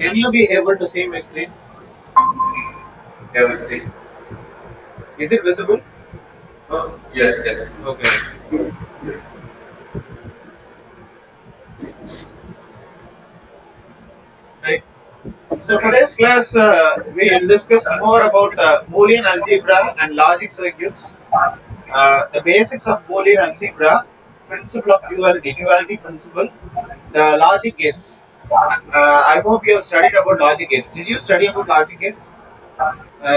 Can you be able to see my screen? Yeah, we see. Is it visible? Yes, yes. Okay. Right. So today's class we'll discuss more about Boolean algebra and logic circuits, the basics of Boolean algebra, principle of duality principle, the logic gates. I hope you have studied about logic gates. Did you study about logic gates?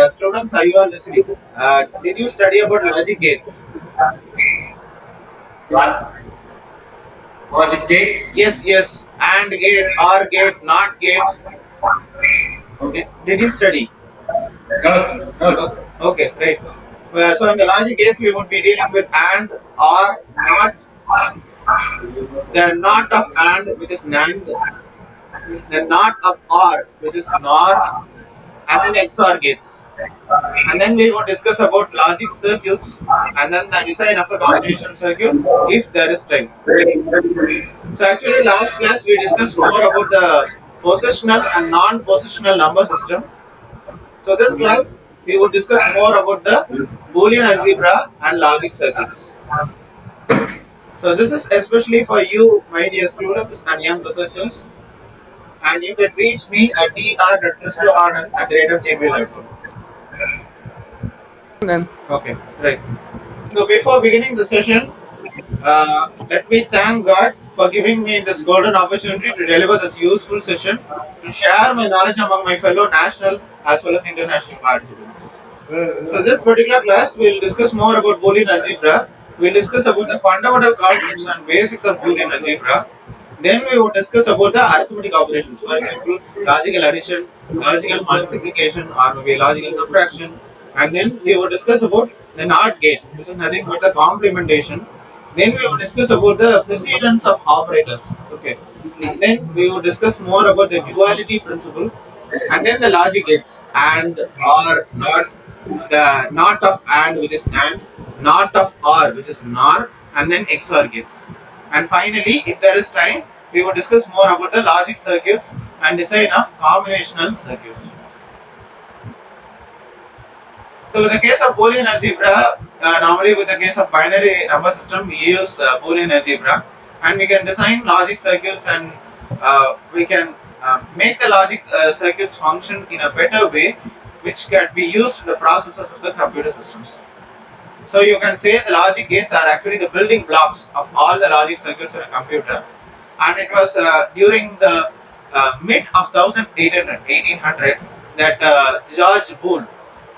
Students, are you all listening? Did you study about logic gates? What? Logic gates? Yes, yes. AND gate, OR gate, NOT gate. Did you study? No, no. Okay, right. So in the logic case, we would be dealing with AND, OR, NOT, the NOT of AND, which is NAND, the NOT of OR, which is NOR, and then XOR gates. And then we will discuss about logic circuits and then the design of the combination circuit if there is time. So actually last class we discussed more about the positional and non-positional number system. So this class we would discuss more about the Boolean algebra and logic circuits. So this is especially for you, my dear students and young researchers. And you can reach me at dr.kristoanand@gmail.com. Then Okay, right. So before beginning the session, let me thank God for giving me this golden opportunity to deliver this useful session to share my knowledge among my fellow national as well as international participants. So this particular class will discuss more about Boolean algebra. We'll discuss about the fundamental concepts and basics of Boolean algebra. Then we will discuss about the arithmetic operations, for example, logical addition, logical multiplication, or maybe logical subtraction. And then we will discuss about the NOT gate, which is nothing but the complementation. Then we will discuss about the precedence of operators. Okay. And then we will discuss more about the duality principle. And then the logic gates and or not, the not of and which is and, not of or which is nor, and then XOR gates. And finally, if there is time, we will discuss more about the logic circuits and design of combinational circuits. So, with the case of Boolean algebra, normally with the case of binary number system, we use Boolean algebra, and we can design logic circuits and we can make the logic circuits function in a better way, which can be used in the processes of the computer systems. So you can say the logic gates are actually the building blocks of all the logic circuits in a computer. And it was during the mid of 1800 that George Boole,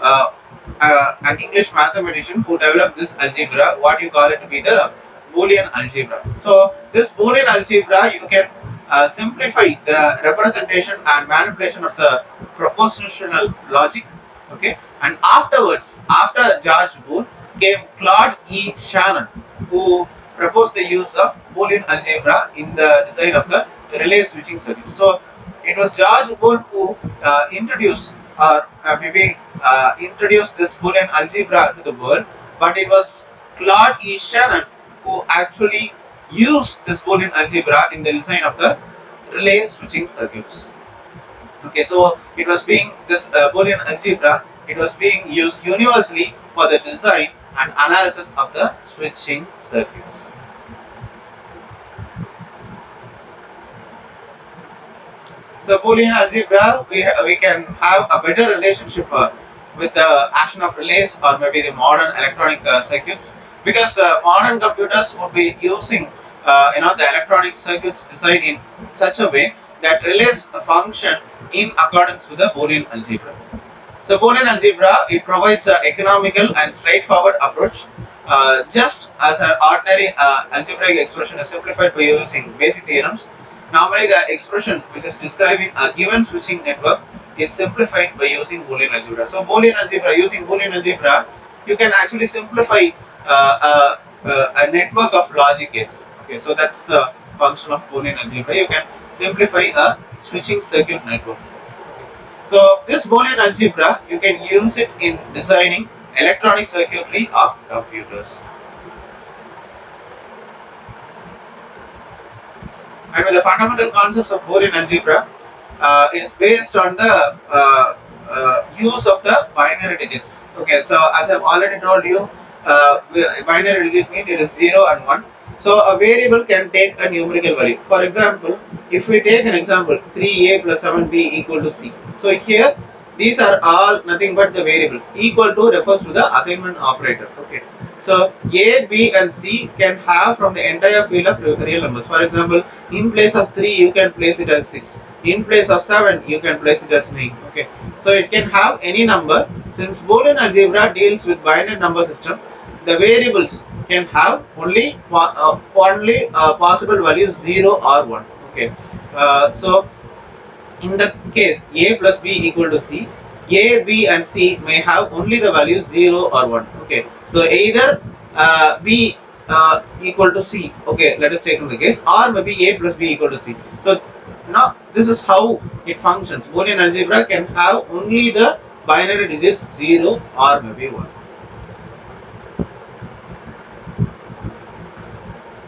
uh, an English mathematician who developed this algebra, what you call it to be the Boolean algebra. So this Boolean algebra, you can simplify the representation and manipulation of the propositional logic. Okay, and afterwards, after George Boole, came Claude E. Shannon, who proposed the use of Boolean algebra in the design of the relay switching circuit. So it was George Boole who introduced or maybe introduced this Boolean algebra to the world, but it was Claude E. Shannon who actually used this Boolean algebra in the design of the relay switching circuits. Okay, so it was being this Boolean algebra. It was being used universally for the design and analysis of the switching circuits. So Boolean algebra, we can have a better relationship with the action of relays or maybe the modern electronic circuits, because modern computers would be using the electronic circuits designed in such a way that relays function in accordance with the Boolean algebra. So Boolean algebra, it provides an economical and straightforward approach. Just as an ordinary algebraic expression is simplified by using basic theorems, normally the expression which is describing a given switching network is simplified by using Boolean algebra. So using Boolean algebra, you can actually simplify a network of logic gates. Okay, so that's the function of Boolean algebra. You can simplify a switching circuit network. So this Boolean algebra, you can use it in designing electronic circuitry of computers. And with the fundamental concepts of Boolean algebra, it's based on the use of the binary digits. Okay, so as I've already told you, binary digit means it is 0 and 1. So a variable can take a numerical value. For example, if we take an example 3a plus 7b equal to c. So here these are all nothing but the variables. Equal to refers to the assignment operator. Okay. So a, b and c can have from the entire field of real numbers. For example, in place of 3 you can place it as 6. In place of 7 you can place it as 9. Okay. So it can have any number. Since Boolean algebra deals with binary number system, the variables can have only possible values 0 or 1. Okay. So in the case a plus b equal to c, a, b and c may have only the values 0 or 1. Okay. So either b equal to c. Okay, let us take in the case, or maybe a plus b equal to c. So now this is how it functions. Boolean algebra can have only the binary digits 0 or maybe 1.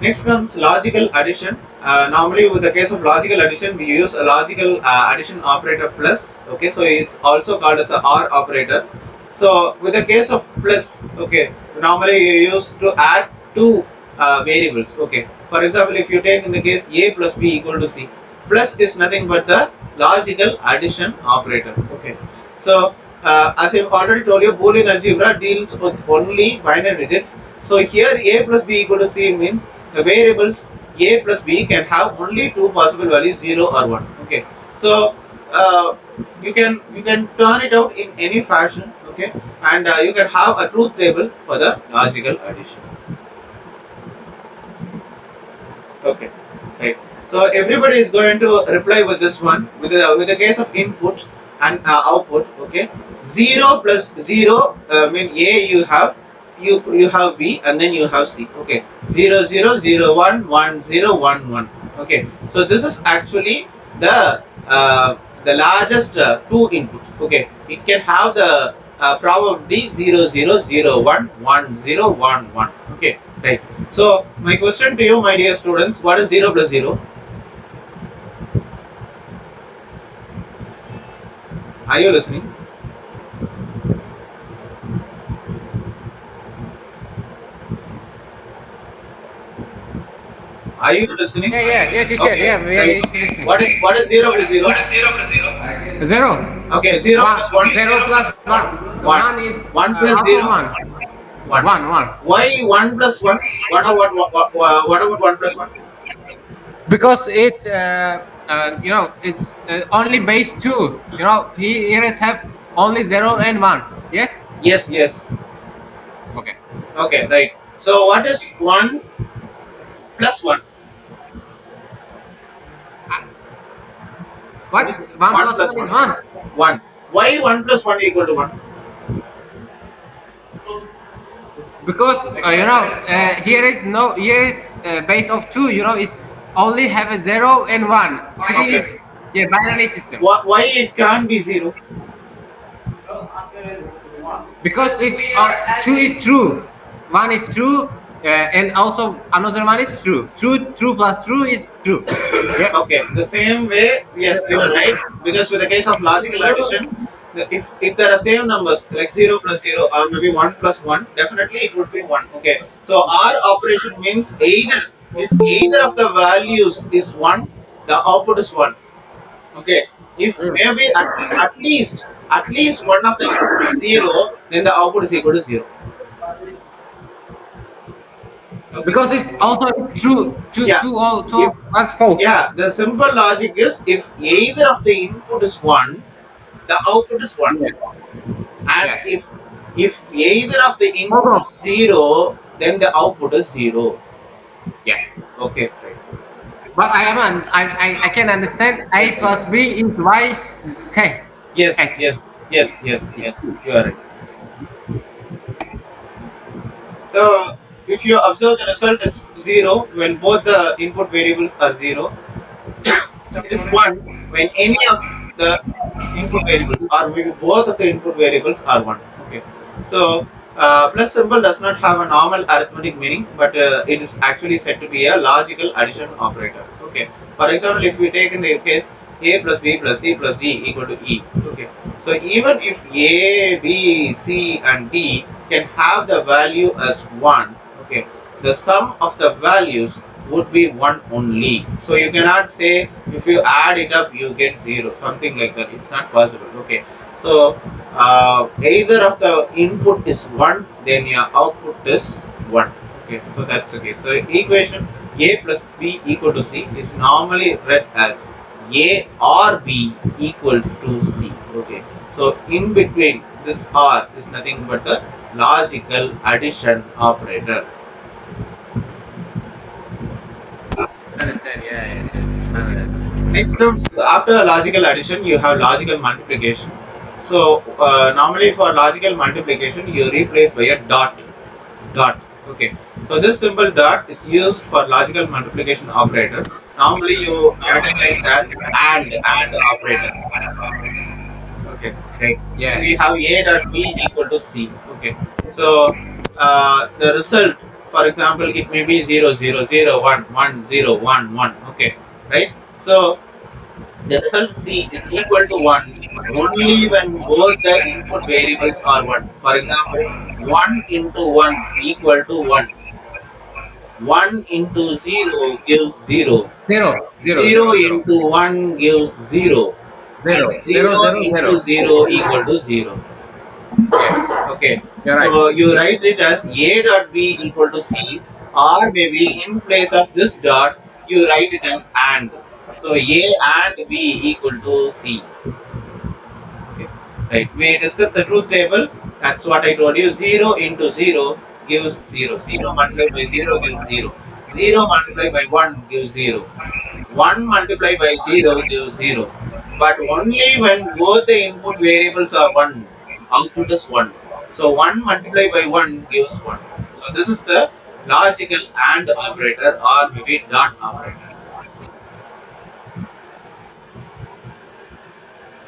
Next comes logical addition. Normally, with the case of logical addition, we use a logical addition operator plus. Okay, so it's also called as a OR operator. So with the case of plus, okay, normally you use to add two variables. Okay, for example, if you take in the case a plus b equal to c, plus is nothing but the logical addition operator. Okay, so as I've already told you, Boolean algebra deals with only binary digits. So here a plus b equal to c means the variables a plus b can have only two possible values, 0 or 1. Okay, so you can turn it out in any fashion. Okay, and you can have a truth table for the logical addition. Okay, right. So everybody is going to reply with this one with the case of input and output. Okay, 0 plus 0 mean a you have b and then you have c. Okay, 0 0 0 1 1 0 1 1. Okay, so this is actually the largest two input. Okay, it can have the probability 0 0 0 1 1 0 1 1. Okay, right. So my question to you, my dear students, what is 0 plus 0? Are you listening? Are you listening? Yeah, teacher. Okay, Yeah, right. listening. What is 0 plus 0? 0. Okay, 0 plus 1. 0 plus 1. 1 is 1 plus half 0? of 1. 1. 1. Why 1 plus 1? What about 1 plus 1? Because it's it's only base 2. Here is have only 0 and 1. Yes. Yes. Okay. Okay, right. So what is 1 plus 1? What? Is 1 1 plus plus 1 is 1? 1. 1. Why 1 plus 1 equal to 1? Because here is base of 2. It's only have a 0 and 1. 3 Okay. is binary system. Why it can't be 0? Because it's 2 is true, 1 is true, and also another one is true. True plus true is true. Yeah. Okay, the same way, yes, you are right. Because with the case of logical addition, if there are same numbers like 0 plus 0 or maybe 1 plus 1, definitely it would be 1. Okay, so OR operation means if either of the values is 1, the output is 1. Okay, if maybe at least one of the input is 0, then the output is equal to 0. Okay. Because it's also true. Yeah. Two plus false. Yeah, the simple logic is if either of the input is 1, the output is 1. And Yes. if either of the input is 0, then the output is 0. Yeah. Okay, right. But I can understand A plus B is Y same. Yes, Yes. you are right. So if you observe the result is 0 when both the input variables are 0, it is 1 when any of the input variables or maybe both of the input variables are 1. Okay, so plus symbol does not have a normal arithmetic meaning, but it is actually said to be a logical addition operator. Okay, for example, if we take in the case A plus B plus C plus D equal to E. Okay. So even if A, B, C and D can have the value as 1, okay, the sum of the values would be 1 only. So you cannot say if you add it up you get 0, something like that. It's not possible. Okay. So either of the input is 1, then your output is 1. Okay, so that's the case. The equation A plus B equal to C is normally read as A or B equals to C. Okay, so in between this or is nothing but the logical addition operator. Understand? Yeah. Next comes after logical addition, you have logical multiplication. So normally for logical multiplication, you replace by a dot. Okay, so this simple dot is used for logical multiplication operator. Normally you capitalize as and operator. Okay, right. So Yeah. we have A dot B equal to C. Okay, so the result, for example, it may be 0 0 0 1 1 0 1 1. Okay, right. So the result C is equal to 1 only when both the input variables are 1. For example, 1 into 1 equal to 1. 1 into 0 gives 0. Zero. 0 into 1 gives 0. And 0 into 0. 0 equal to 0. Yes, Okay. you're right. So you write it as A dot B equal to C, or maybe in place of this dot, you write it as AND. So A and B equal to C. Okay. Right. We discussed the truth table. That's what I told you. 0 into 0 gives 0. 0 multiplied by 0 gives 0. 0 multiplied by 1 gives 0. 1 multiplied by 0 gives 0. But only when both the input variables are 1, output is 1. So 1 multiplied by 1 gives 1. So this is the logical AND operator or maybe dot operator.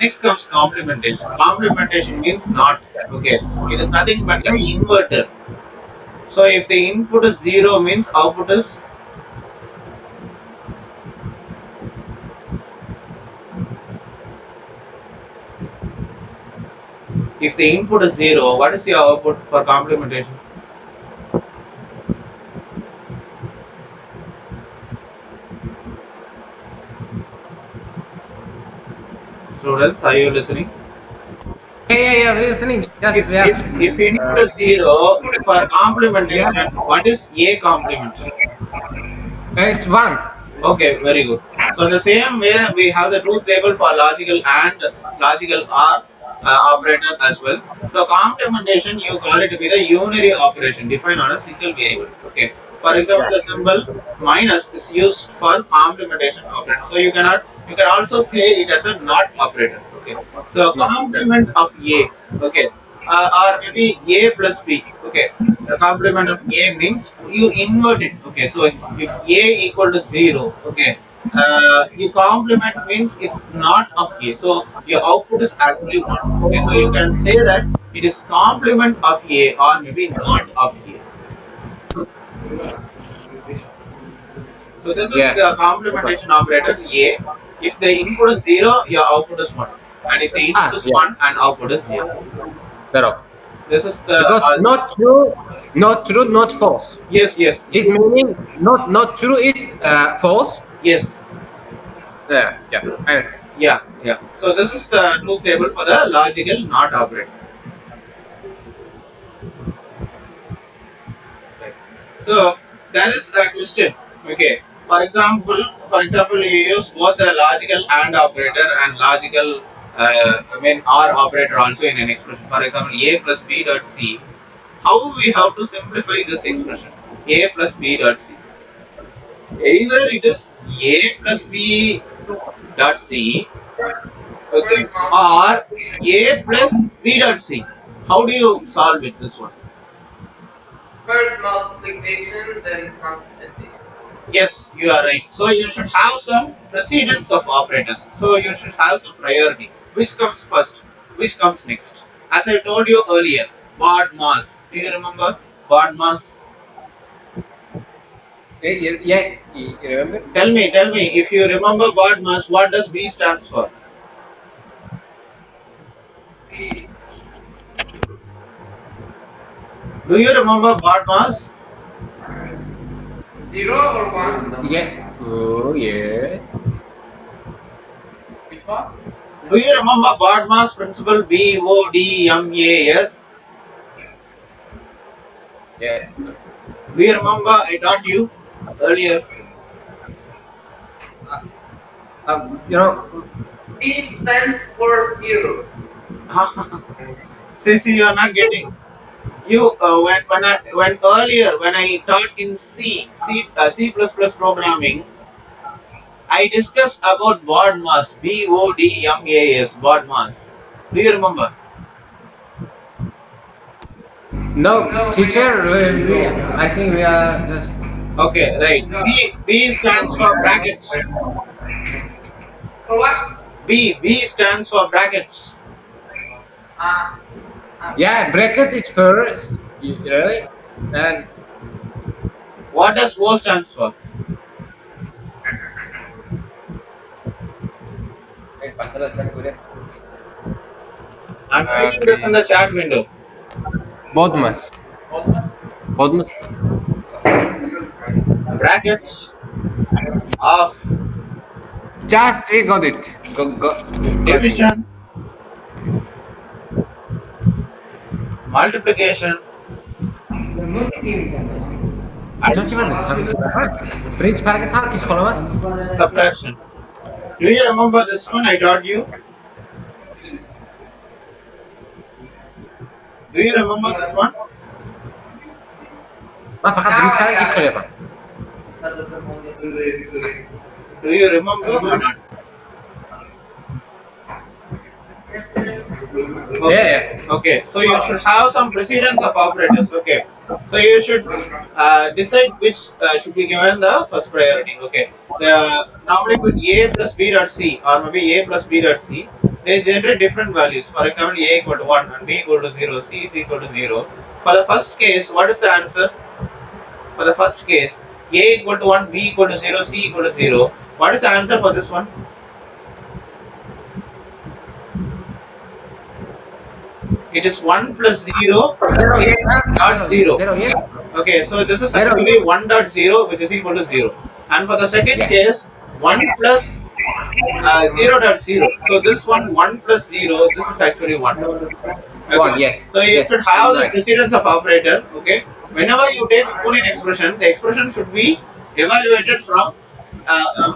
Next comes complementation. Complementation means not. Okay. It is nothing but an inverter. So if the input is 0 means output is if the input is 0, what is your output for complementation? Students, are you listening? Yeah. We're listening. Just If input is 0 for complementation, yeah. what is A complement? It's 1. Okay, very good. So the same way we have the truth table for logical and logical OR operator as well. So complementation you call it to be the unary operation defined on a single variable. Okay. For example, the symbol minus is used for complementation operator. So you can also say it as a not operator. Okay. So complement of A. Okay. Or maybe A plus B. Okay. The complement of A means you invert it. Okay. So if A equal to 0, okay, you complement means it's not of A. So your output is actually 1. Okay. So you can say that it is complement of A or maybe not of A. So this is Yeah. the complementation operator A. If the input is 0, your output is 1. And if the input is 1 and output is 0. 0. This is the Because not true, not false. yes. Its meaning not true is false. Yes. Yeah. I understand. Yeah. So this is the truth table for the logical not operator. Right. So there is a question. Okay. For example, you use both the logical AND operator and logical OR operator also in an expression. For example, A plus B dot C. How we have to simplify this expression? A plus B dot C. Either it is A plus B dot C, okay, or A plus B dot C. How do you solve it this one? First multiplication, then complementation. Yes, you are right. So you should have some precedence of operators. So you should have some priority. Which comes first? Which comes next? As I told you earlier, BOD mass. Do you remember BOD mass? Yeah, you remember? Tell me, if you remember BODMAS, what does B stands for? Do you remember BODMAS? 0 or 1? Yeah. Oh, yeah. Which one? Do you remember BODMAS principle BODMAS? Yeah. Do you remember I taught you earlier? You know, B stands for 0. See, you are not getting. You when earlier when I taught in C++ programming, I discussed about BODMAS, BODMAS, BODMAS. Do you remember? no, teacher, I think we are just. Okay, right. B stands for brackets. For what? B stands for brackets. Uh, Yeah, breakfast is first. Right? And What does O stands for? I'm writing this in the chat window. Bodmas. Bodmas. Brackets of Just we got it. Got it. division, multiplication, Prince para saat kis kalau mas? subtraction. Do you remember this one I taught you? Do you remember this one? Mas fakat Prince para kis kalau apa? Do you remember or not? Okay. Okay. So you should have some precedence of operators. Okay. So you should decide which should be given the first priority. Okay. Normally with A plus B dot C or maybe A plus B dot C, they generate different values. For example, A equal to 1 and B equal to 0, C is equal to 0. For the first case, what is the answer? For the first case, A equal to 1, B equal to 0, C equal to 0. What is the answer for this one? It is 1 plus 0 dot 0. Okay, so this is actually 1 dot 0 which is equal to 0. And for the second case, 1 plus 0 dot 0. So this one 1 plus 0, this is actually 1. Okay. 1, yes. So you Yes, should have the right. precedence of operator. Okay. Whenever you take a Boolean expression, the expression should be evaluated from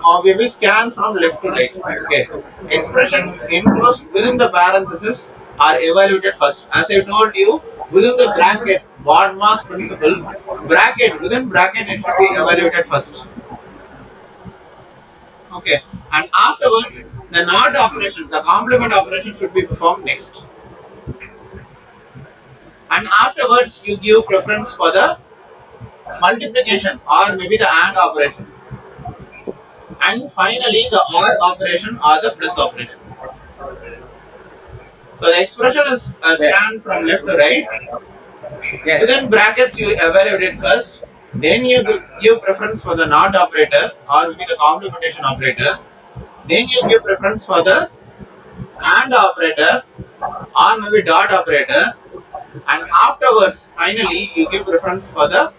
or maybe scan from left to right. Okay. Expression enclosed within the parenthesis are evaluated first. As I told you, within the bracket, BODMAS principle, within bracket it should be evaluated first. Okay. And afterwards, the NOT operation, the complement operation should be performed next. And afterwards, you give preference for the multiplication or maybe the AND operation. And finally, the OR operation or the plus operation. So the expression is scanned from left to right. Yes. Within brackets, you evaluate it first. Then you give preference for the NOT operator or maybe the complementation operator. Then you give preference for the AND operator or maybe dot operator. And afterwards, finally, you give preference for the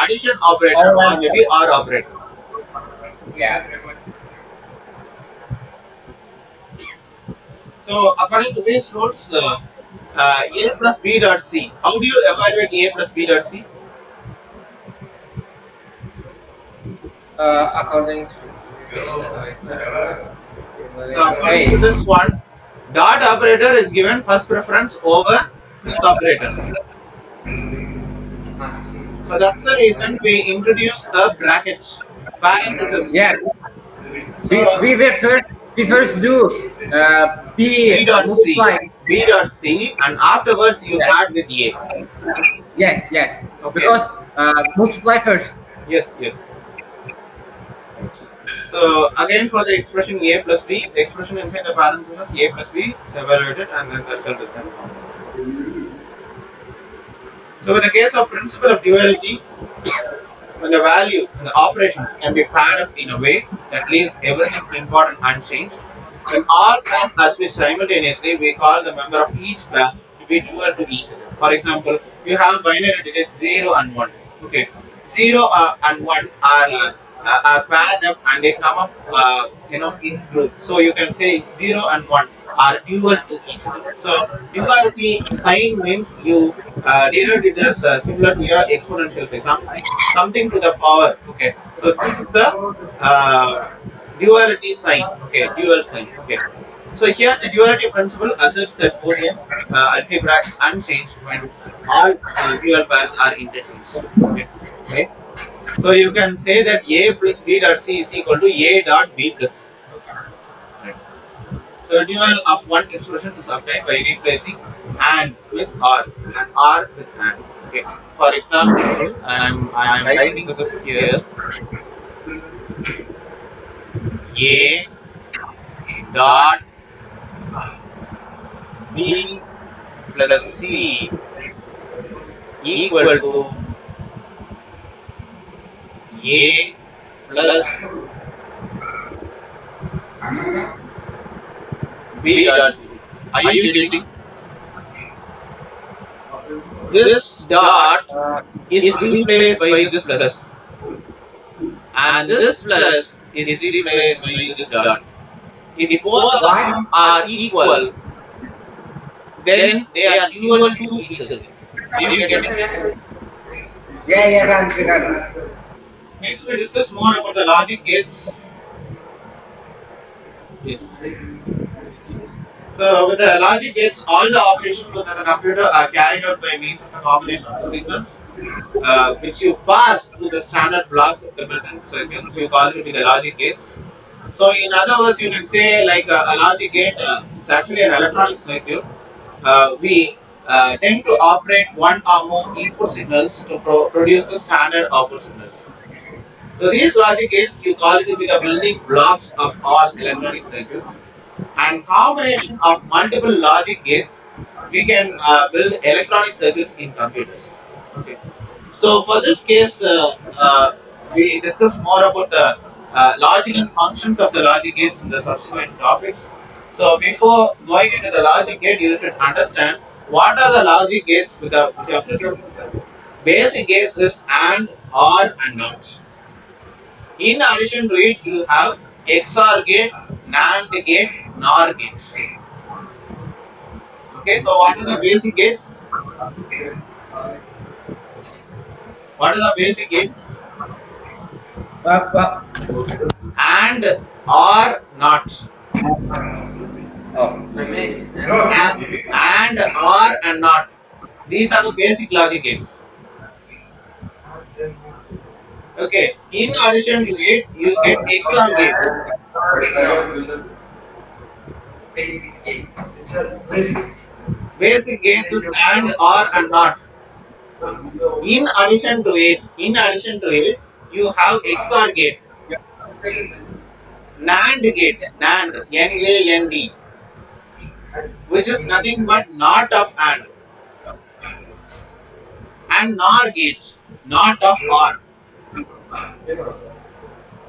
addition operator or maybe OR operator. Yeah. So according to these rules, A plus B dot C. How do you evaluate A plus B dot C? According to. So according to this one, dot operator is given first preference over this operator. So that's the reason we introduce a bracket parenthesis. Yeah. So We first do B dot C, multiply. B dot C, and afterwards you add with A. Yes. Okay. Because multiply first. Yes. So again for the expression A plus B, the expression inside the parenthesis A plus B is evaluated and then the result is then found. So in the case of principle of duality, when the value, the operations can be paired up in a way that leaves everything important unchanged. When all pairs are switched simultaneously, we call the member of each pair to be dual to each other. For example, you have binary digits 0 and 1. Okay, 0 and 1 are paired up and they come up, in group. So you can say 0 and 1 are dual to each other. So duality sign means you denote it as similar to your exponential sign, something to the power. Okay, so this is the duality sign. Okay, dual sign. Okay, so here the duality principle asserts that Boolean algebra is unchanged when all dual pairs are interchanged. Okay, okay. So you can say that A plus B dot C is equal to A dot B plus C. Okay, right. So dual of one expression is obtained by replacing AND with OR and OR with AND. Okay. For example, I'm writing this here. A dot B plus C equal to A plus B dot C. Are you getting? This dot is replaced by this plus, and this plus is replaced by this dot. If both of them are equal, then they are dual to each other. Are you getting? Yeah. Next, we discuss more about the logic gates. Yes. So, with the logic gates, all the operations within the computer are carried out by means of the combination of the signals, which you pass through the standard blocks of the built-in circuits. So, you call it the logic gates. So, in other words, you can say like a logic gate. It's actually an electronic circuit. We tend to operate one or more input signals to produce the standard output signals. So these logic gates, you call it to be the building blocks of all electronic circuits. And combination of multiple logic gates, we can build electronic circuits in computers. Okay. So for this case, we discuss more about the logical functions of the logic gates in the subsequent topics. So before going into the logic gate, you should understand what are the logic gates which are present. Basic gates is AND, OR, and NOT. In addition to it, you have XOR gate, NAND gate, NOR gate. Okay, so what are the basic gates? What are the basic gates? And or not. And or and not. These are the basic logic gates. Okay, in addition to it, you get XOR gate. Basic gates. Basic gates is and or and not. In addition to it, you have XOR gate, NAND gate, NAND, N-A-N-D, which is nothing but not of and NOR gate, not of OR.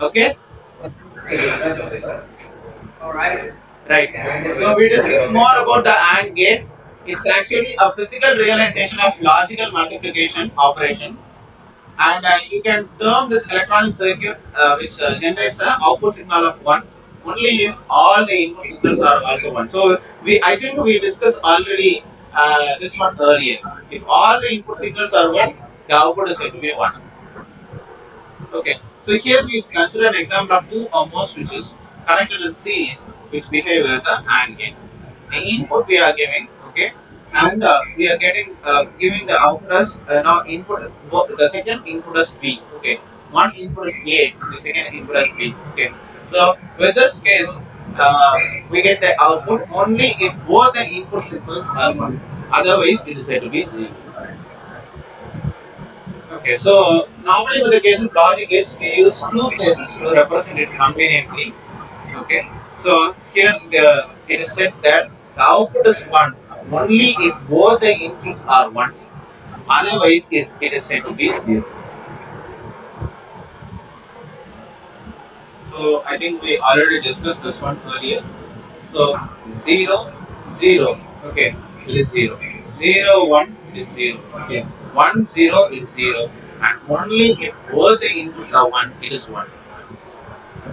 Okay? Alright. Right. So we discuss more about the AND gate. It's actually a physical realization of logical multiplication operation, and you can term this electronic circuit which generates an output signal of 1 only if all the input signals are also 1. So I think we discussed already this one earlier. If all the input signals are 1, the output is said to be 1. Okay. So here we consider an example of two or more switches connected in series which behave as an AND gate. The input we are giving, okay, and we are giving the output as now input. The second input as B, okay. One input is A, the second input as B, okay. So with this case, we get the output only if both the input signals are 1. Otherwise, it is said to be 0. Okay, so normally with the case of logic gates, we use truth tables to represent it conveniently. Okay, so here it is said that the output is 1 only if both the inputs are 1. Otherwise, it is said to be 0. So I think we already discussed this one earlier. So 0, 0. Okay, it is 0. 0, 1, it is 0. Okay, 1, 0 is 0. And only if both the inputs are 1, it is 1.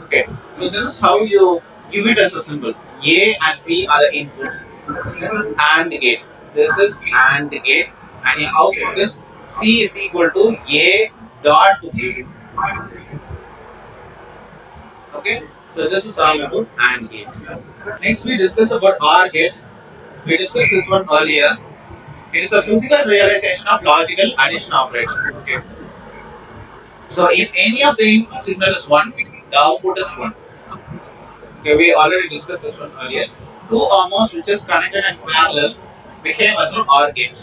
Okay, so this is how you give it as a symbol. A and B are the inputs. This is AND gate. This is AND gate. And your output is C is equal to A dot B. Okay, so this is all about AND gate. Next we discuss about OR gate. We discussed this one earlier. It is the physical realization of logical addition operator. Okay. So if any of the input signal is 1, the output is 1. Okay, we already discussed this one earlier. Two or more switches connected in parallel behave as an OR gate.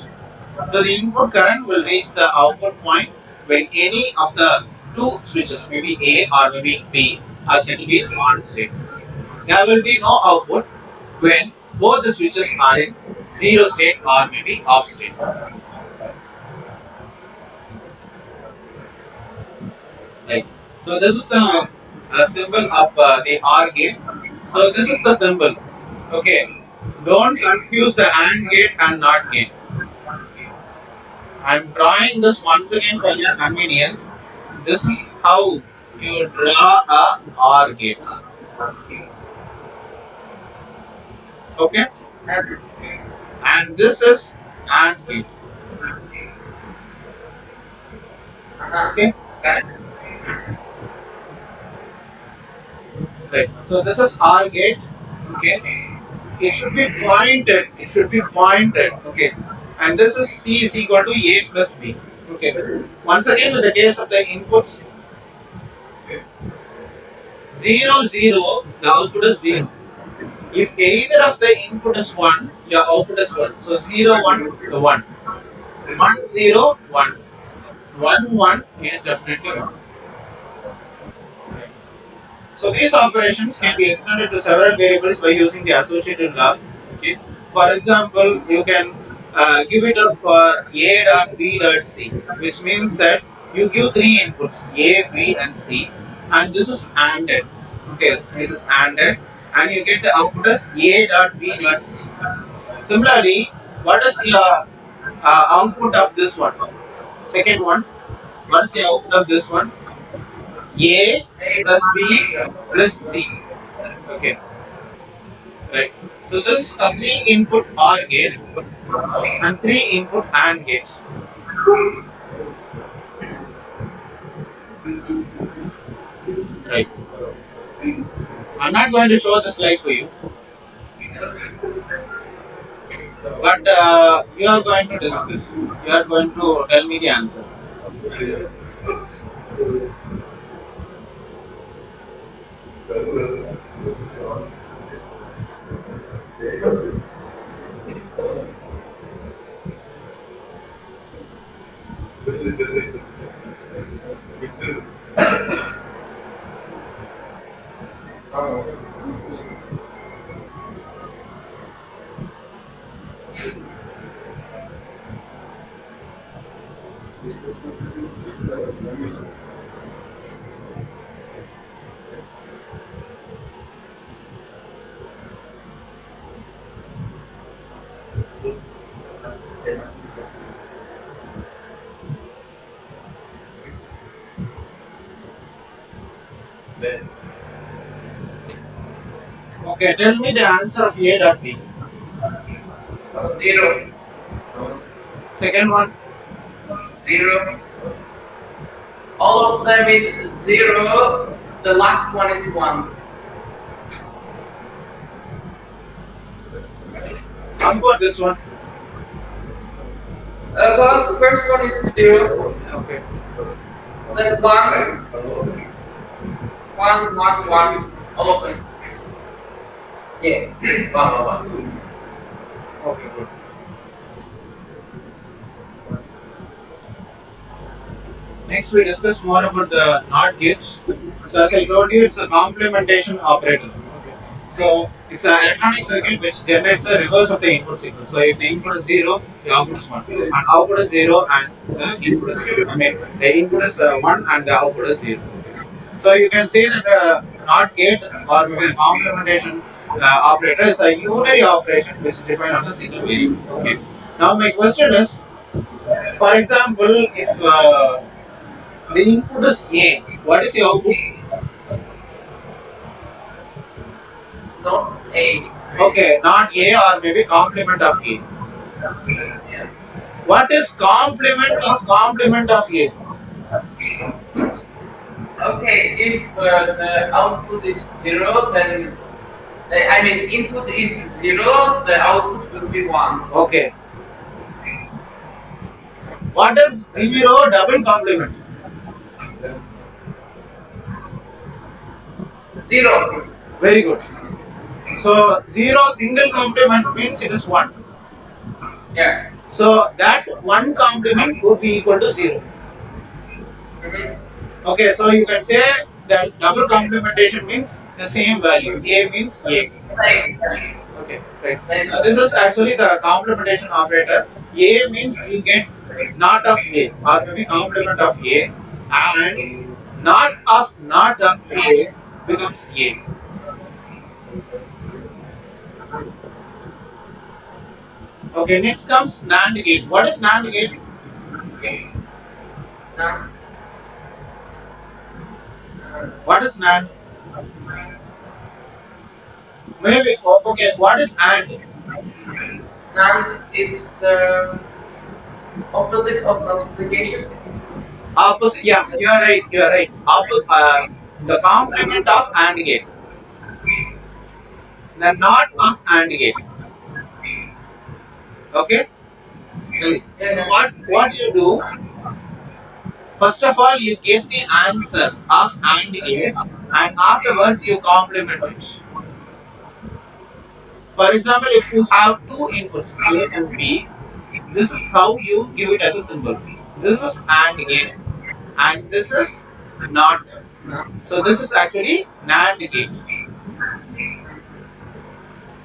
So the input current will reach the output point when any of the two switches, maybe A or maybe B, are set to be on state. There will be no output when both the switches are in 0 state or maybe off state. Right. So this is the symbol of the OR gate. So this is the symbol. Okay. Don't confuse the AND gate and NOT gate. I am drawing this once again for your convenience. This is how you draw a OR gate. Okay. And this is AND gate. Okay. Right. So this is OR gate. Okay. It should be pointed. It should be pointed. Okay. And this is C is equal to A plus B. Okay. Once again, with the case of the inputs 0, 0, the output is 0. If either of the input is 1, your output is 1. So 0, 1, the 1. 1, 0, 1. 1, 1 is definitely 1. So these operations can be extended to several variables by using the associated law. Okay. For example, you can give it up for A dot B dot C, which means that you give three inputs A, B, and C, and this is ANDed. Okay, it is ANDed, and you get the output as A dot B dot C. Similarly, what is your output of this one? Second one, what is the output of this one? A plus B plus C. Okay, right. So this is a 3-input OR gate and 3-input AND gates. Right. I'm not going to show the slide for you, but you are going to discuss. You are going to tell me the answer. Okay, tell me the answer of A dot B. 0, Second one, 0. All of them is 0. The last one is 1. how about this one? Well, the first one is 0. Okay. Then 1, 1, 1, 1. All of them. Yeah. 1, 1, 1. Okay, good. Next, we discuss more about the NOT gates. So, as I told you, it's a complementation operator. Okay. So, it's an electronic circuit which generates a reverse of the input signal. So, if the input is 0, the output is 1. And output is 0 and the input is 0. I mean, the input is 1 and the output is 0. So, you can say that the not gate or maybe the complementation operator is a unary operation which is defined on the single variable. Okay. Now my question is, for example, if the input is A, what is the output? Not A. Okay, not A or maybe complement of A. Yeah. What is complement of A? Okay, if the output is zero, then I mean input is zero, the output will be one. Okay. What is zero double complement? Zero. Very good. So zero single complement means it is one. Yeah. So that one complement would be equal to zero. Mhm. Okay, so you can say that double complementation means the same value. A means A. Same. Okay, right. Same. This is actually the complementation operator. A means you get not of A or maybe complement of A, and not of A becomes A. Okay, next comes NAND gate. What is NAND gate? Now, What is NAND? Maybe okay. What is AND? and it's the opposite of multiplication. Opposite. Yeah, you are right. You are right. The complement of AND gate. The not of AND gate. Okay. Right. So Yeah. what you do? First of all, you get the answer of AND gate, and afterwards you complement it. For example, if you have two inputs A and B, this is how you give it as a symbol. This is AND gate, and this is not. So this is actually NAND gate.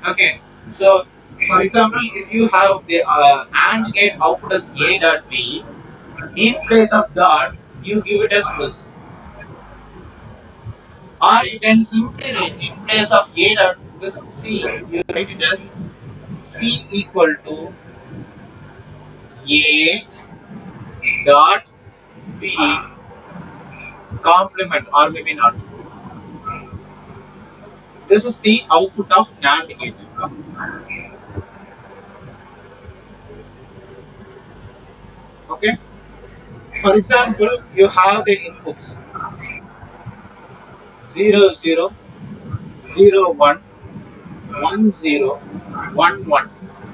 Okay. So for example, if you have the AND gate output as A dot B, in place of dot, you give it as plus. Or you can simply write in place of A dot this C, you write it as C equal to A dot B complement or maybe not. This is the output of NAND gate. Okay. For example, you have the inputs 0 0, 0 1, 1 0, 1 1.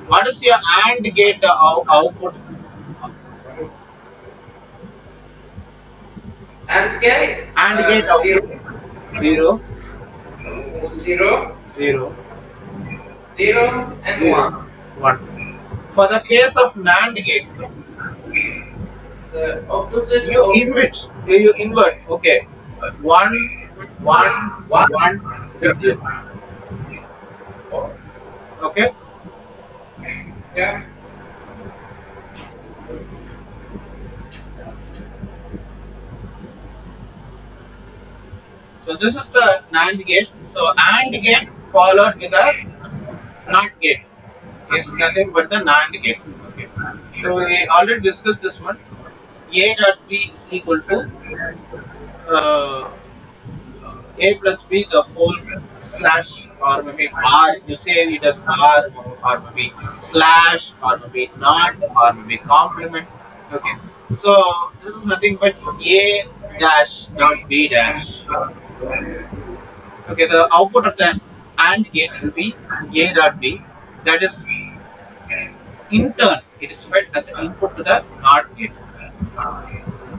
What is your AND gate output? And get AND gate output zero, 0 zero, 0 zero, and 0 one. 1. For the case of NAND gate, The opposite you of invert. Okay, 1 1 what? 1 0. Okay. Yeah. So this is the NAND gate. So AND gate followed with a NOT gate is nothing but the NAND gate. Okay. So we already discussed this one. A dot B is equal to uh, A plus B the whole slash or maybe bar. You say it as bar or maybe slash or maybe not or maybe complement. Okay. So this is nothing but A dash dot B dash. Okay. The output of the AND gate will be A dot B. That is in turn it is fed as the input to the NOT gate.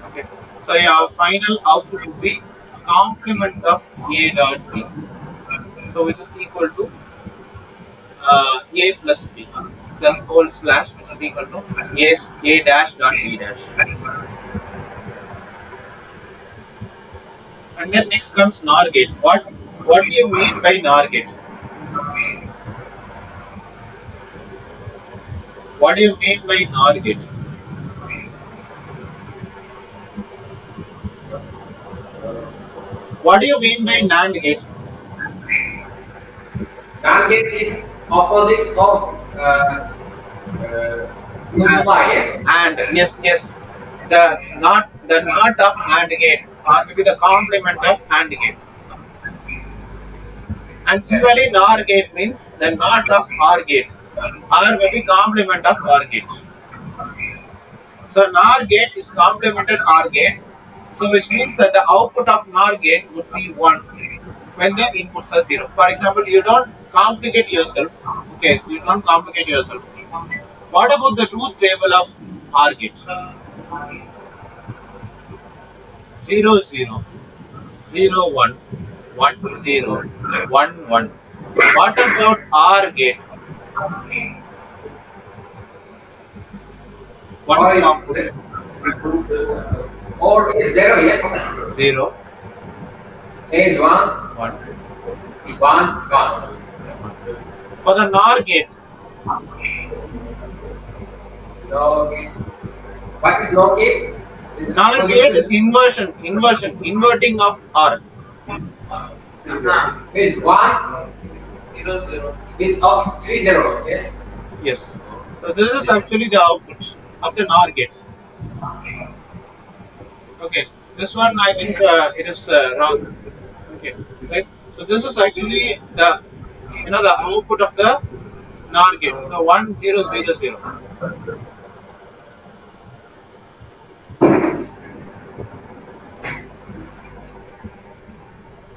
Okay. So your final output would be complement of A dot B. So which is equal to A plus B. The whole slash which is equal to A dash dot B dash. And then next comes NOR gate. What do you mean by NOR gate? What do you mean by NOR gate? What do you mean by NAND gate? NAND gate is opposite of multiply, yes? And yes, the not of AND gate, or maybe the complement of AND gate. And similarly, NOR gate means the not of OR gate, or maybe complement of OR gate. So NOR gate is complemented OR gate, so which means that the output of NOR gate would be 1 when the inputs are 0. For example, you don't complicate yourself. Okay, you don't complicate yourself. What about the truth table of OR gate? 0 0 0 1 1 0 1 1. What about OR gate? What is the output? Or is 0, yes? 0 A is 1, 1. 1. For the NOR gate, No gate. What is no gate? NOR gate is inverting of OR. Is 1 0 0. is of 3 0, yes? Yes. So this is actually the output of the NOR gate. Okay. This one I think it is wrong. Okay. Right. So this is actually the the output of the NOR gate. So 1 0 0 0.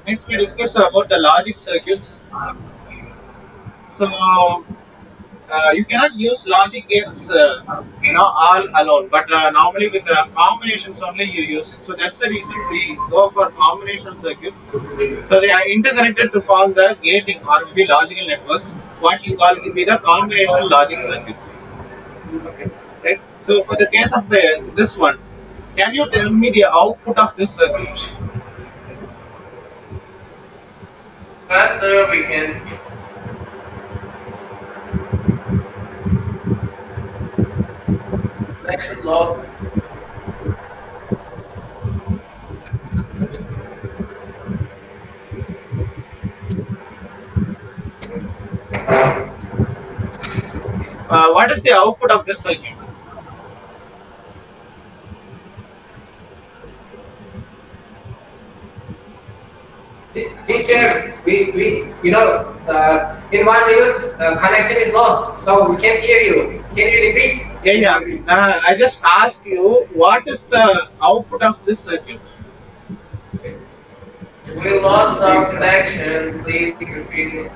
Next we discuss about the logic circuits. So you cannot use logic gates all alone, but normally with the combinations only you use it. So that's the reason we go for combinational circuits. So they are interconnected to form the gating or maybe logical networks, what you call will be the combinational logic circuits. Okay, right? So for the case of this one, can you tell me the output of this circuit? Faster we can. Connection log. What is the output of this circuit? Teacher, in 1 minute connection is lost, so we can't hear you. Can you repeat? Yeah. I just asked you, what is the output of this circuit? We lost our connection. Please repeat it.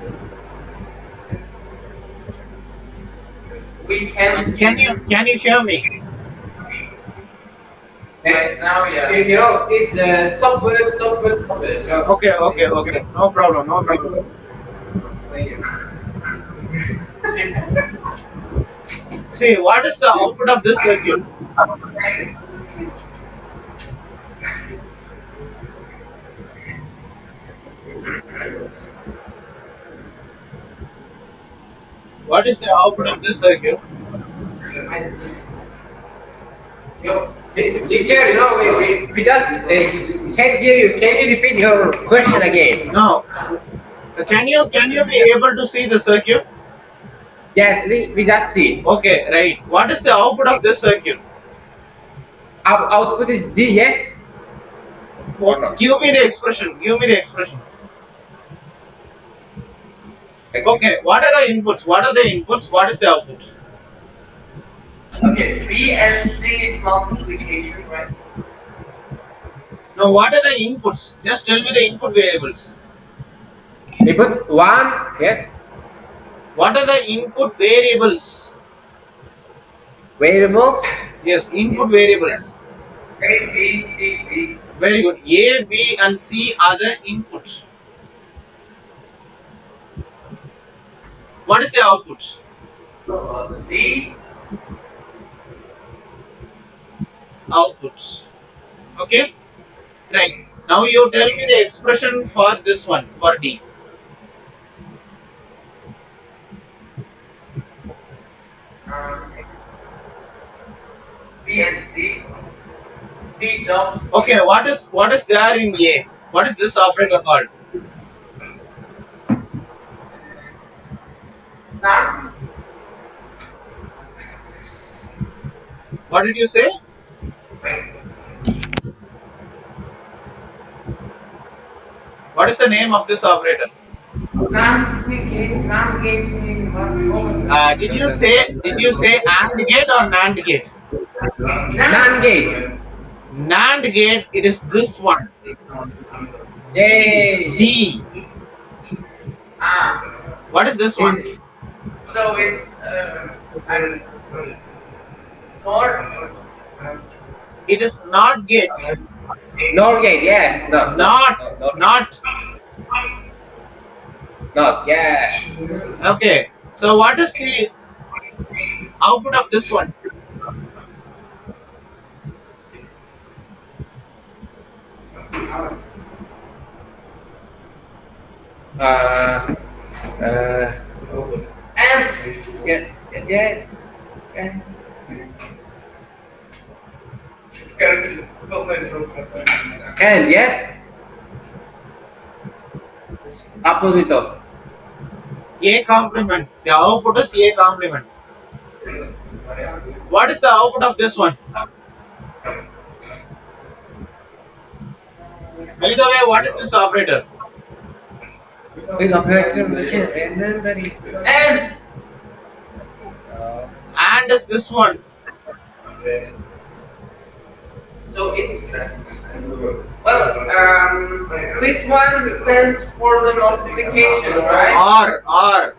We can't. Can you hear me? Right now, yeah. It's stop it, stop it, stop it. Okay. No problem. Thank you. See, what is the output of this circuit? What is the output of this circuit? Teacher, we just can't hear you. Can you repeat your question again? No. Can you be able to see the circuit? Yes, we just see. Okay, right. What is the output of this circuit? Our output is D, yes? Give me the expression. Okay, what are the inputs? What is the output? Okay, B and C is multiplication, right? Now, what are the inputs? Just tell me the input variables. Input 1, yes? What are the input variables? Variables? Yes, input variables. A, B, C, D. Very good. A, B, and C are the inputs. What is the output? D. Outputs. Okay? Right. Now you tell me the expression for this one, for D. B and C. B jumps. Okay, what is there in A? What is this operator called? NAND. What did you say? What is the name of this operator? NAND gates mean what? Did you say AND gate or NAND gate? NAND gate. NAND gate. It is this one. Yay. D. Ah, What is this one? so it's and NOR. It is not gate. NOR gate. Yes. No. Not. Not. Yeah. Okay. So what is the output of this one? Uh. And Yeah. Yeah. Yeah. And yes. Opposite of. A complement. The output is A complement. What is the output of this one? By the way, what is this operator? With operator, we can remember it. and And is this one? so it's this one stands for the multiplication, right? Or.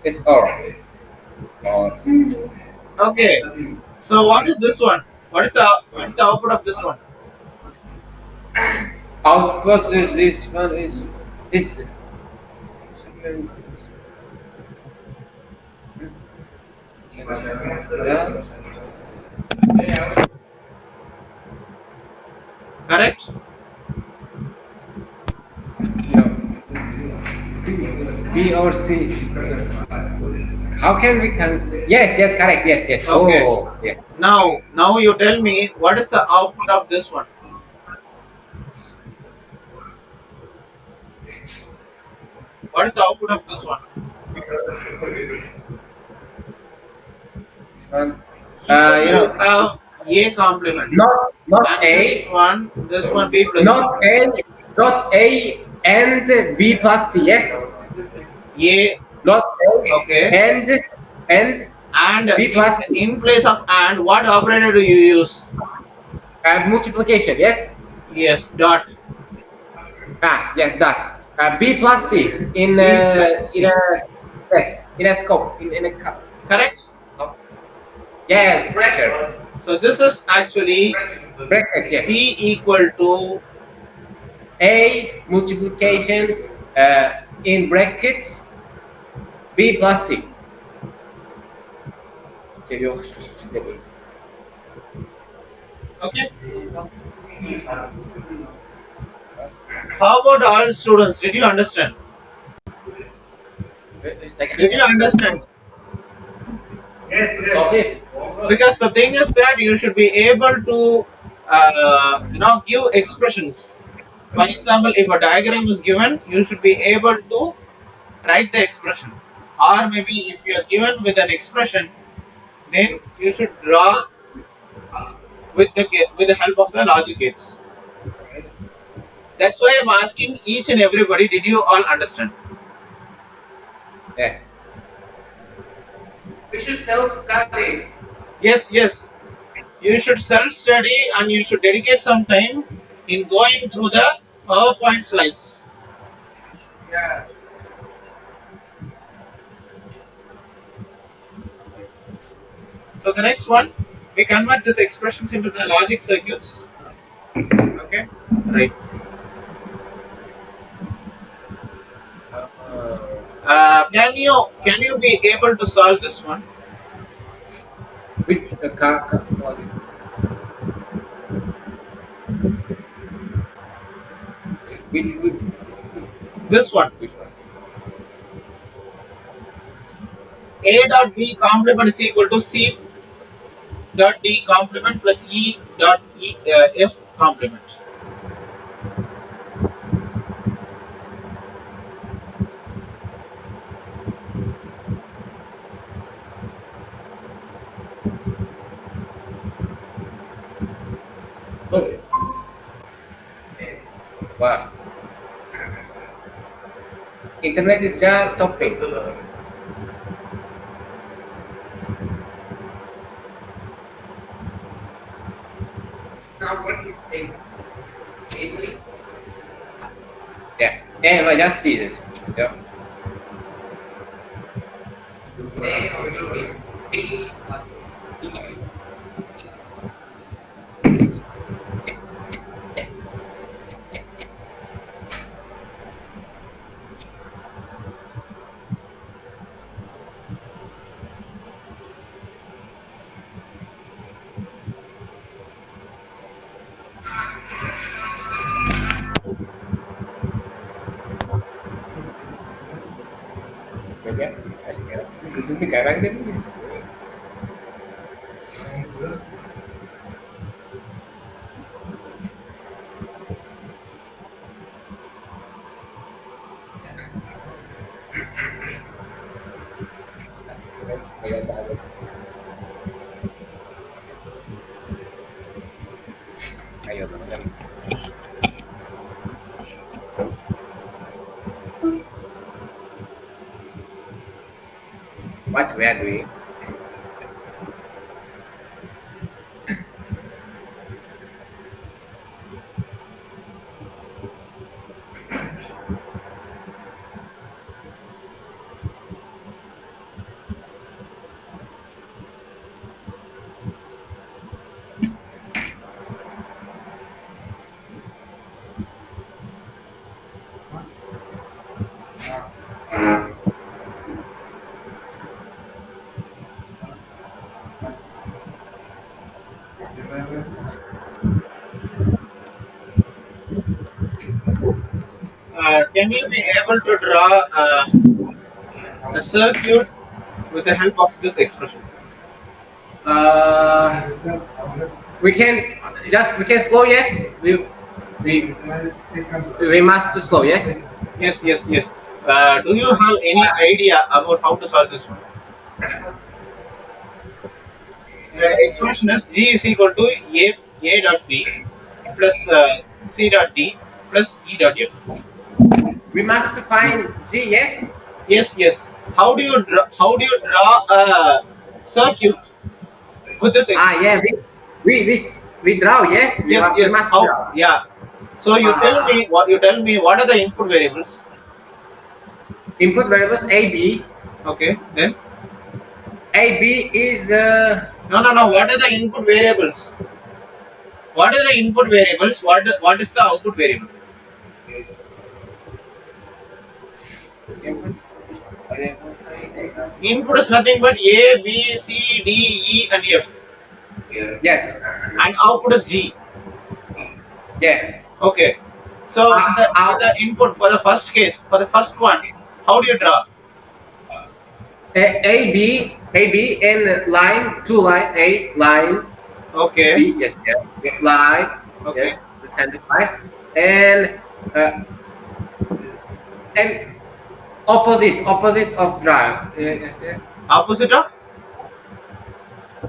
It's OR. OR. Okay. So what is this one? What is the output of this one? Output is this one is this. Yeah. Correct? No. B or C. How can we Yes, correct. Yes. Okay. Oh, yeah. Now you tell me what is the output of this one? What is the output of this one? This one. So You you know, have A complement. not And A, this one B plus not A and B plus C. Yes. A. Not A Okay. and And B plus in place of and, what operator do you use? multiplication. Yes. Yes, dot. Yes, that. B plus C in plus C. in a scope in a cup. Correct? Yes, teacher. Brackets. So this is actually Brackets. Yes. P equal to A multiplication in brackets B plus C. okay. How about all students? Did you understand? Did you understand? Okay. Because the thing is that you should be able to give expressions. For example, if a diagram is given, you should be able to write the expression. Or maybe if you are given with an expression, then you should draw with the help of the logic gates. That's why I'm asking each and everybody, did you all understand? Yeah. We should self-study. Yes. You should self-study and you should dedicate some time in going through the PowerPoint slides. Yeah. So the next one, we convert these expressions into the logic circuits. Okay, right. Can you be able to solve this one? With the car. With This one, which one? A dot B complement is equal to C dot D complement plus E dot F complement. Oh, wow. Internet is just stopping. Now what is stable? Stable? Yeah. And I just see this. Yeah. A will be B plus E. Maybe I should get it. This is the character. Ayo, teman-teman. What we are doing? Can you be able to draw a circuit with the help of this expression? Uh, we can slow. Yes, we we must to slow. Yes. Yes, yes, yes. Do you have any idea about how to solve this one? The expression is G is equal to A dot B plus C dot D plus E dot F. We must to find G. Yes. Yes, yes. How do you draw a circuit with this expression? Ah, yeah. We draw. Yes. Yes, We yes. must How? draw. Yeah. So you tell Ah. me what are the input variables? Input variables A B. Okay. Then A B is no. What are the input variables? What are the input variables? What is the output variable? input Input is nothing but A, B, C, D, E, and F, yes. and output is G. Yeah. Okay. So with the input for the first case, for the first one, how do you draw? A B and line two line A line Okay. B. Yes. Yeah. Line. Okay. Yes. This kind of line uh, and opposite of drive. Opposite of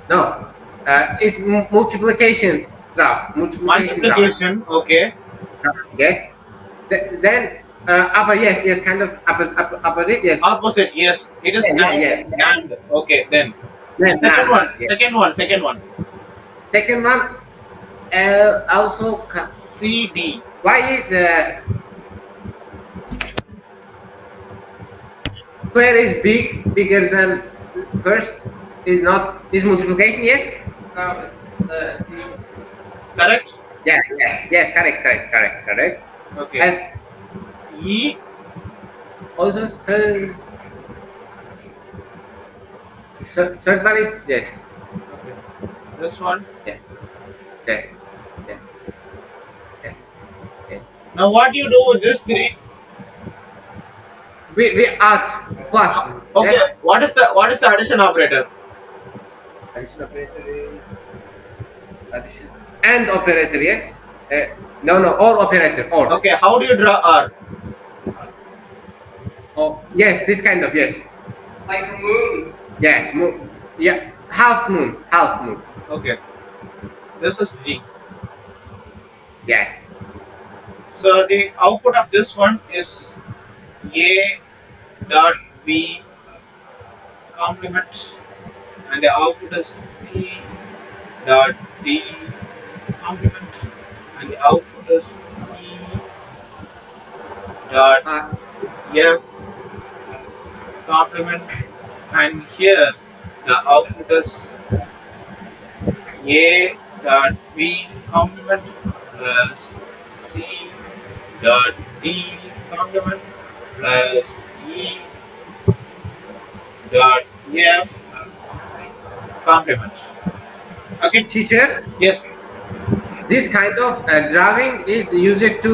No, it's multiplication graph. Multiplication graph. multiplication. Okay. Yes. Then yes, kind of opposite. Yes. Opposite. Yes. It is Yeah. NAND. Okay. Then Then second now, one. yeah. Second one. Second one. Also, C D. why is square is bigger than first? Is not is multiplication? Yes. Now it's Correct. Yeah. Yes. Correct. Okay. And E. also third one is yes. Okay. This one. Yeah. Now what do you do with this three? We add plus. Okay. Yes. What is the addition operator? Addition operator is addition and operator. Yes. No. Or operator. Or. Okay. How do you draw R? Oh yes. This kind of yes. like a moon. Yeah. Yeah. Half moon. Okay. This is G. Yeah. So the output of this one is A dot B complement, and the output is C dot D complement, and the output is E dot Uh, F complement, and here the output is A dot B complement plus C dot D complement plus E dot F complement. Okay. teacher, Yes. this kind of drawing is used to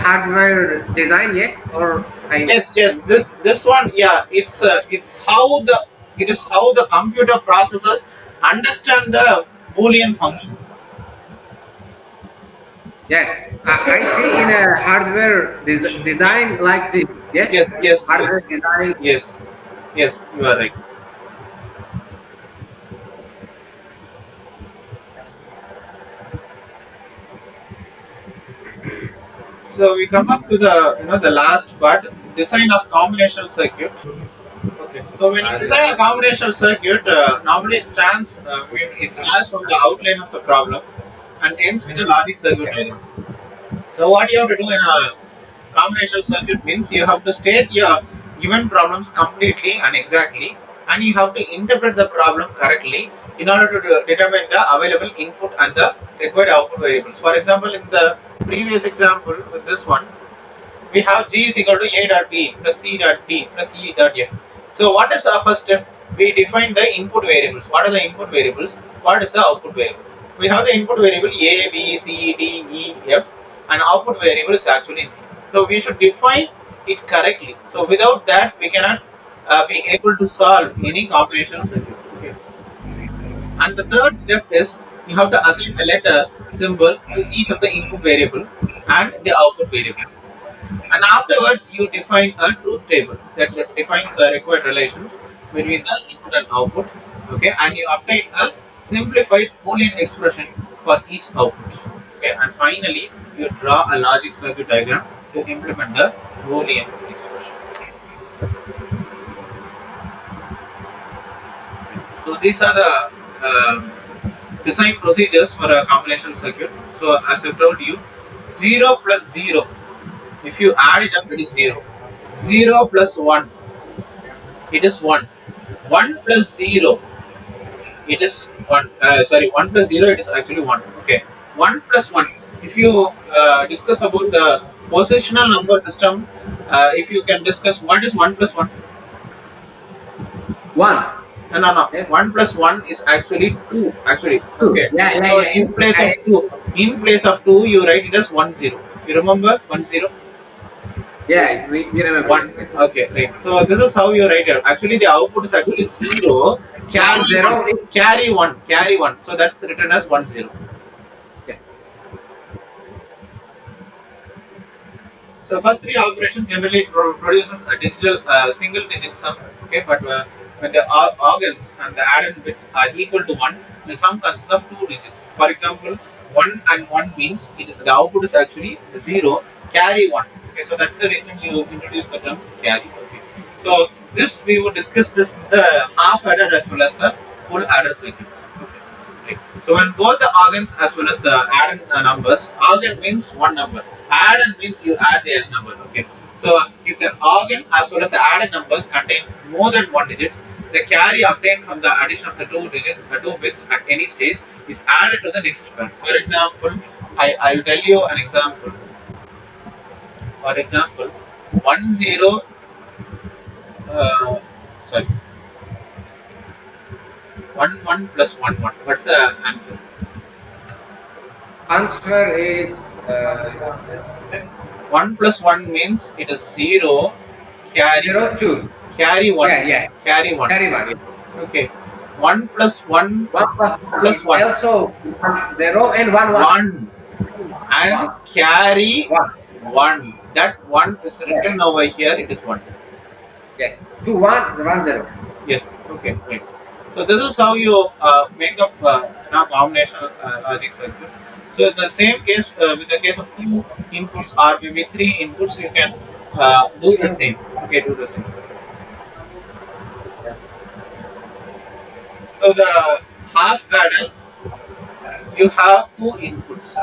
hardware design, yes, or Yes. I Yes. mistake? This one. Yeah. It's how the it is how the computer processes understand the Boolean function. Yeah, I see in a hardware Yes. design like this. Yes, Yes. Yes. hardware Yes. design. Yes. Yes. You are right. So we come up to the last part, design of combinational circuit. Okay. So when you design a combinational circuit, normally it starts from the outline of the problem and ends with the logic circuit diagram. So what you have to do in a combinational circuit means you have to state your given problems completely and exactly, and you have to interpret the problem correctly in order to determine the available input and the required output variables. For example, in the previous example with this one, we have G is equal to A dot B plus C dot D plus E dot F. So what is our first step? We define the input variables. What are the input variables? What is the output variable? We have the input variable A, B, C, D, E, F, and output variable is actually G. So we should define it correctly. So without that, we cannot be able to solve any combinational circuit. Okay. And the third step is you have to assign a letter symbol to each of the input variable and the output variable. And afterwards, you define a truth table that defines the required relations between the input and output. Okay, and you obtain a simplified Boolean expression for each output. Okay, and finally, you draw a logic circuit diagram to implement the Boolean expression. So these are the design procedures for a combinational circuit. So as I told you, 0 plus 0, if you add it up, it is 0. 0 plus 1, it is 1. 1 plus 0, it is 1. Sorry, 1 plus 0, it is actually 1. Okay. 1 plus 1. If you discuss about the positional number system, if you can discuss what is 1 plus 1? One. No. Yes. 1 plus 1 is actually 2. Actually. Two. Okay. Yeah, So yeah. in place of 2, you write it as 1 0. You remember 1 0? Yeah, we remember. One. Yes. Okay, right. So this is how you write it. Actually, the output is actually 0. Carry Zero 1. Carry 1. Carry 1. So that's written as 1 0. Yeah. So first three operations generally produces a digital single digit sum. Okay, but when the organs and the added bits are equal to 1, the sum consists of 2 digits. For example, 1 and 1 means the output is actually 0. Carry 1. Okay, so that's the reason you introduce the term carry. Okay, so this we would discuss this in the half adder as well as the full adder circuits. Okay, right. So when both the organs as well as the added numbers, organ means one number, added means you add the number. Okay, so if the organ as well as the added numbers contain more than one digit, the carry obtained from the addition of the two bits at any stage is added to the next pair. For example, I will tell you an example. For example, 1 0, sorry, 1 1 plus 1 1. What's the answer? Answer is 1 plus 1 means it is 0, carry 0 2. carry 1. Yeah. Carry 1. Carry one. Yeah. Okay. 1 plus 1 1 plus 1 plus is 1. also 0 and 1 1 and carry 1. 1. That 1 is written over here, it is 1. Yes. 2 1 1 0. Yes. Okay. Right. So this is how you make up combinational logic circuit. So in the same case, with the case of two inputs or maybe three inputs, you can do the same. Okay, do the same. So the half adder, you have two inputs.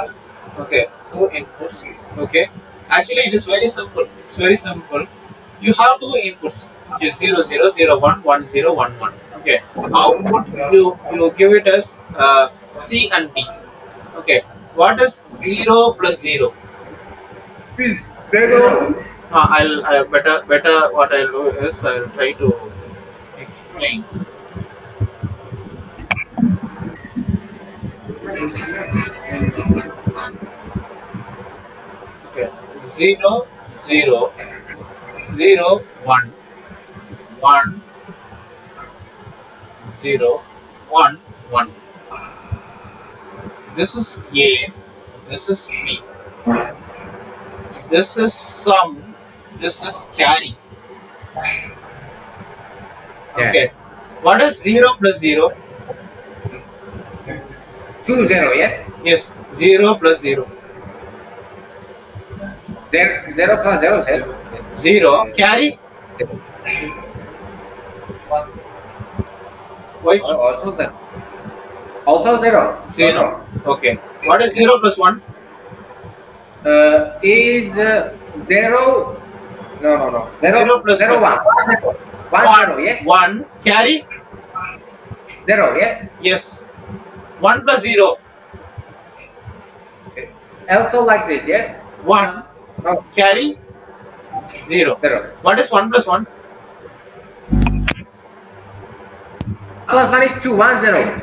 Okay, two inputs. Okay, actually it is very simple. It's very simple. You have two inputs, which is 0, 0, 0, 1, 1, 0, 1, 1. Okay, output you give it as C and D. Okay, what is 0 plus 0? Zero. I'll better what I'll do is I'll try to explain. Okay, 0, 0, 0, 1, 1, 0, 1, 1. This is A, this is B. This is sum, this is carry. Okay. What is 0 plus 0? 2 0, yes? Yes, 0 plus 0. 0 plus 0, 0. 0. Carry? Why? Also 0. Also 0. 0. Okay. What is 0 plus 1? Is 0. No. 0 plus 0 1. 1 0, yes? 1. Carry? 0, yes? Yes. 1 plus 0. Also like this, yes? 1. No, Carry? 0. 0. What is 1 plus 1? Plus 1 is 2, 1 0.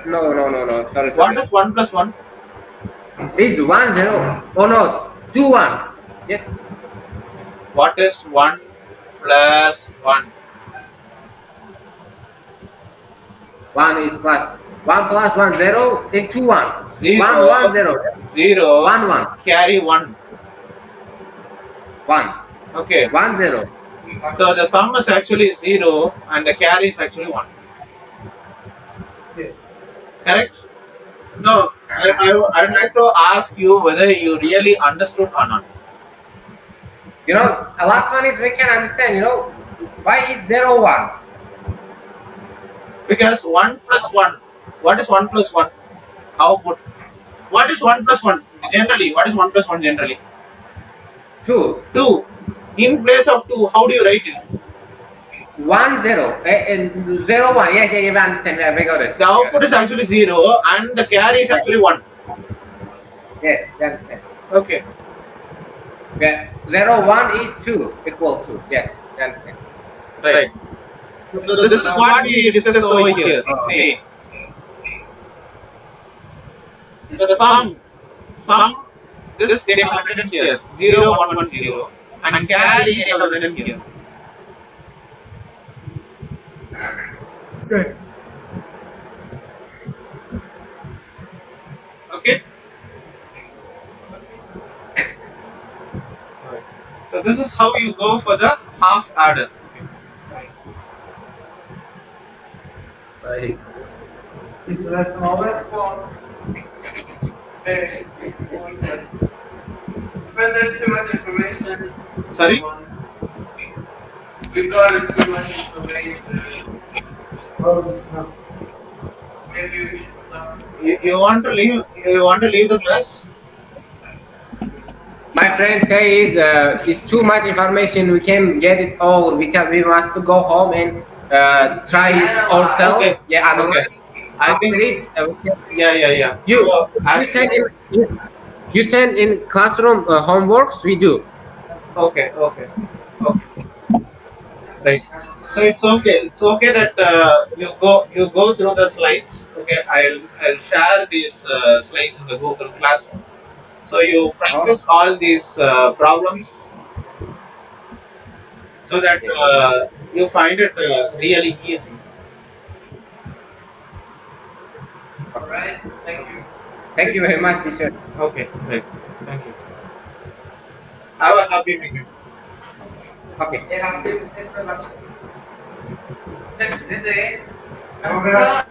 No. Sorry. What is 1 plus 1? Is 1 0. Oh no, 2 1. Yes? What is 1 plus 1? 1 is plus 1 plus 1 0, then 2 1. 0. 1 1 0. 0. 1 1. Carry 1. 1. Okay. 1 0. So the sum is actually 0 and the carry is actually 1. Yes. Correct? No, I'd like to ask you whether you really understood or not. You know, last one is we can understand, you know, why is 0 1? Because 1 plus 1. What is 1 plus 1? Output. What is 1 plus 1? Generally, what is 1 plus 1 generally? 2. 2. In place of 2, how do you write it? 1 0. 0 1. Yes, we understand. We got it. The output is actually 0 and the carry is actually 1. Yes, we understand. Okay. Yeah. 0 1 is 2 equal to. Yes, we understand. Right. So this is what we discussed over here. See. The sum, this they have written here, 0, 1, 1, 0, and carry they have written here. Good. Okay? So this is how you go for the half adder. Right. Is the lesson over? Professor, too much information. Sorry? We got too much information. Oh, it's not. Maybe we should stop. You want to leave? You want to leave the class? My friend says it's too much information. We can get it all. We must go home and try it ourselves. Okay. Yeah, I know. Okay. I After think. it, Yeah. you So, you send in classroom homeworks. We do. okay. Right. So it's okay. It's okay that you go through the slides. Okay. I'll share these slides in the Google Classroom. So you practice all these problems so that you find it really easy. Alright, thank you. Thank you very much, teacher. Okay. Right. Thank you. Have a happy weekend. Okay. They have to say very much. Did they? Okay.